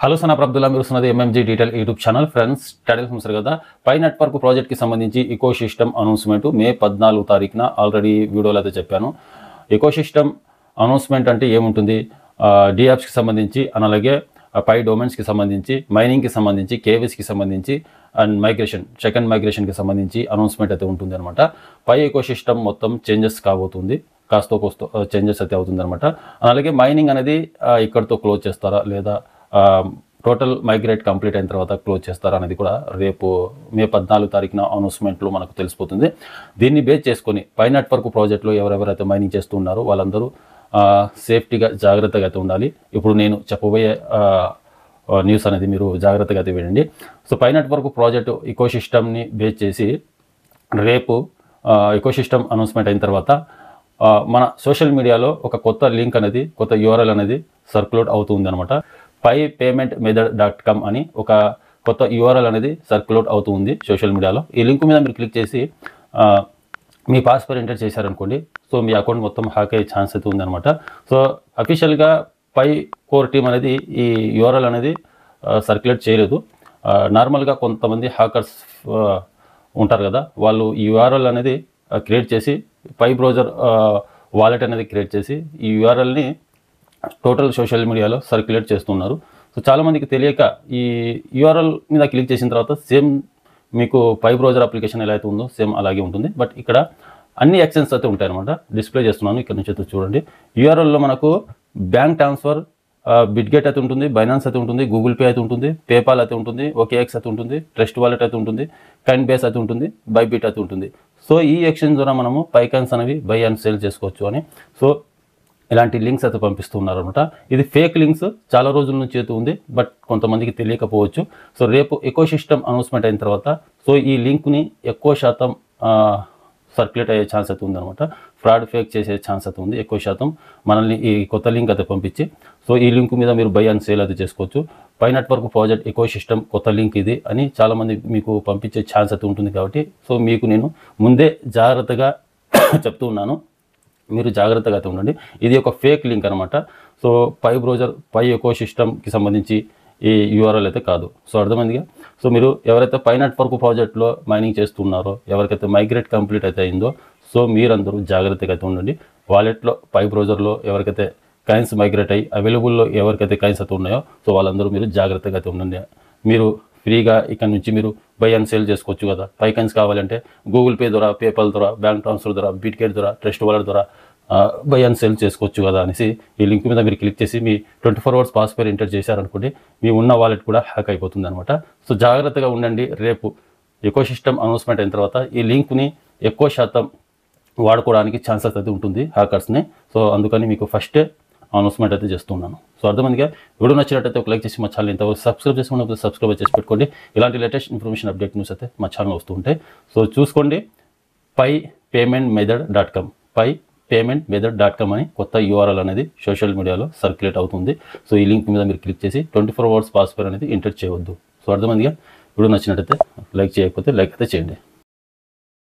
Hello Sana Abdullah మీరు ఉన్నది MMG detail YouTube channel. Friends, title చూసారు కదా, పై నెట్వర్క్ ప్రాజెక్ట్కి సంబంధించి ఎకోసిస్టమ్ అనౌన్స్మెంట్ మే 14 తారీఖున ఆల్రెడీ వీడియోలో అయితే చెప్పాను. ఎకోసిస్టమ్ అనౌన్స్మెంట్ అంటే ఏముంటుంది, డియాప్స్కి సంబంధించి అలాగే పై డొమైన్స్కి సంబంధించి, మైనింగ్కి సంబంధించి, కేవీస్కి సంబంధించి అండ్ మైగ్రేషన్, సెకండ్ మైగ్రేషన్కి సంబంధించి అనౌన్స్మెంట్ అయితే ఉంటుంది అనమాట. పై ఎకోసిస్టమ్ మొత్తం చేంజెస్ కాబోతుంది, కాస్తో కోస్తో చేంజెస్ అయితే అవుతుంది అనమాట. అలాగే మైనింగ్ అనేది ఇక్కడితో క్లోజ్ చేస్తారా లేదా టోటల్ మైగ్రేట్ కంప్లీట్ అయిన తర్వాత క్లోజ్ చేస్తారా అనేది కూడా రేపు మే 14 తారీఖున అనౌన్స్మెంట్లో మనకు తెలిసిపోతుంది. దీన్ని బేస్ చేసుకొని పై నెట్వర్క్ ప్రాజెక్టులో ఎవరెవరైతే మైనింగ్ చేస్తూ ఉన్నారో వాళ్ళందరూ సేఫ్టీగా జాగ్రత్తగా అయితే ఉండాలి. ఇప్పుడు నేను చెప్పబోయే న్యూస్ అనేది మీరు జాగ్రత్తగా అయితే వినండి. So pi network project ఎకోసిస్టమ్ని base చేసి రేపు ఎకోసిస్టమ్ అనౌన్స్మెంట్ అయిన తర్వాత మన సోషల్ మీడియాలో ఒక కొత్త లింక్ అనేది, కొత్త యూఆర్ఎల్ అనేది సర్క్యులేట్ అవుతుంది అనమాట. paypaymentmethod.com అని ఒక కొత్త యూఆర్ఎల్ అనేది సర్క్యులేట్ అవుతుంది సోషల్ మీడియాలో. ఈ లింక్ మీద మీరు క్లిక్ చేసి మీ పాస్వర్డ్ ఎంటర్ చేశారనుకోండి, సో మీ అకౌంట్ మొత్తం హ్యాక్ అయ్యే ఛాన్స్ అయితే ఉందన్నమాట. సో అఫీషియల్గా పై కోర్ టీమ్ అనేది ఈ యూఆర్ఎల్ అనేది సర్క్యులేట్ చేయలేదు. నార్మల్గా కొంతమంది హ్యాకర్స్ ఉంటారు కదా, వాళ్ళు ఈ యూఆర్ఎల్ అనేది క్రియేట్ చేసి పై బ్రౌజర్ వాలెట్ అనేది క్రియేట్ చేసి ఈ యూఆర్ఎల్ని టోటల్ సోషల్ మీడియాలో సర్క్యులేట్ చేస్తున్నారు. సో చాలామందికి తెలియక ఈ యూఆర్ఎల్ మీద క్లిక్ చేసిన తర్వాత సేమ్ మీకు పై బ్రౌజర్ అప్లికేషన్ ఎలా అయితే ఉందో సేమ్ అలాగే ఉంటుంది. బట్ ఇక్కడ అన్ని యాక్షన్స్ అయితే ఉంటాయన్నమాట. డిస్ప్లే చేస్తున్నాను, ఇక్కడ నుంచి అయితే చూడండి. యూఆర్ఎల్లో మనకు బ్యాంక్ ట్రాన్స్ఫర్, బిట్గెట్ అయితే ఉంటుంది, బైనాన్స్ అయితే ఉంటుంది, గూగుల్ పే అయితే ఉంటుంది, పేపాల్ అయితే ఉంటుంది, ఓకేఎక్స్ అయితే ఉంటుంది, ట్రస్ట్ వాలెట్ అయితే ఉంటుంది, కైన్ బేస్ అయితే ఉంటుంది, బైబిట్ అయితే ఉంటుంది. సో ఈ యాక్షన్ ద్వారా మనము పైకాన్స్ అనేవి బై అండ్ సేల్ చేసుకోవచ్చు అని సో ఇలాంటి లింక్స్ అయితే పంపిస్తున్నారు అనమాట. ఇది ఫేక్ లింక్స్, చాలా రోజుల నుంచి అయితే ఉంది, బట్ కొంతమందికి తెలియకపోవచ్చు. సో రేపు ఎకోసిస్టమ్ అనౌన్స్మెంట్ అయిన తర్వాత సో ఈ లింక్ని ఎక్కువ శాతం సర్క్యులేట్ అయ్యే ఛాన్స్ అయితే ఉందన్నమాట. ఫ్రాడ్ ఫేక్ చేసే ఛాన్స్ అయితే ఉంది. ఎక్కువ శాతం మనల్ని ఈ కొత్త లింక్ అయితే పంపించి సో ఈ లింక్ మీద మీరు బై అండ్ సేల్ అయితే చేసుకోవచ్చు. పై నెట్వర్క్ ప్రాజెక్ట్ ఎకోసిస్టమ్ కొత్త లింక్ ఇది అని చాలామంది మీకు పంపించే ఛాన్స్ అయితే ఉంటుంది. కాబట్టి సో మీకు నేను ముందే జాగ్రత్తగా చెప్తూ ఉన్నాను, మీరు జాగ్రత్తగా అయితే ఉండండి. ఇది ఒక ఫేక్ లింక్ అనమాట. సో పై బ్రౌజర్, పై ఎకోసిస్టమ్కి సంబంధించి ఈ యూఆర్ఎల్ అయితే కాదు. సో అర్థమైందిగా. సో మీరు ఎవరైతే పై నెట్వర్క్ ప్రాజెక్ట్లో మైనింగ్ చేస్తున్నారో, ఎవరికైతే మైగ్రేట్ కంప్లీట్ అయితే అయిందో, సో మీరందరూ జాగ్రత్తగా అయితే ఉండండి. వాలెట్లో, పై బ్రౌజర్లో ఎవరికైతే కాయిన్స్ మైగ్రేట్ అయ్యి అవైలబుల్లో ఎవరికైతే కాయిన్స్ అయితే ఉన్నాయో సో వాళ్ళందరూ మీరు జాగ్రత్తగా అయితే ఉండండి. మీరు ఫ్రీగా ఇక్కడ నుంచి మీరు బై అండ్ సేల్ చేసుకోవచ్చు కదా. పై కాయిన్స్ కావాలంటే గూగుల్ పే ద్వారా, పేపాల్ ద్వారా, బ్యాంక్ ట్రాన్స్ఫర్ ద్వారా, బిట్గెట్ ద్వారా, ట్రస్ట్ వాలెట్ ద్వారా బై అండ్ సేల్ చేసుకోవచ్చు కదా అనేసి ఈ లింక్ మీద మీరు క్లిక్ చేసి మీ 24 hours పాస్వర్డ్ ఎంటర్ చేశారనుకోండి, మీ ఉన్న వాలెట్ కూడా హ్యాక్ అయిపోతుంది అనమాట. సో జాగ్రత్తగా ఉండండి. రేపు ఎకోసిస్టమ్ అనౌన్స్మెంట్ అయిన తర్వాత ఈ లింక్ని ఎక్కువ శాతం వాడుకోవడానికి ఛాన్సెస్ అయితే ఉంటుంది హ్యాకర్స్ని. సో అందుకని మీకు ఫస్టే అనౌన్స్మెంట్ అయితే చేస్తున్నాను. సో అర్థమైందిగా. వీడియో నచ్చినట్టయితే ఒక లైక్ చేసి మా ఛానల్ ఇంతవరకు సబ్స్క్రైబ్ చేసుకున్నప్పుడు సబ్స్క్రైబ్ చేసి పెట్టుకోండి. ఇలాంటి లేటెస్ట్ ఇన్ఫర్మేషన్, అప్డేట్ న్యూస్ అయితే మా ఛానల్ వస్తూ ఉంటాయి. సో చూసుకోండి. paypaymentmethod.com paypaymentmethod.com అని కొత్త యూఆర్ఎల్ అనేది సోషల్ మీడియాలో సర్క్యులేట్ అవుతుంది. సో ఈ లింక్ మీద మీరు క్లిక్ చేసి 24 hours పాస్వర్డ్ అనేది ఎంటర్ చేయవద్దు. సో అర్థమైందిగా. వీడియో నచ్చినట్టయితే లైక్ చేయకపోతే లైక్ అయితే చేయండి.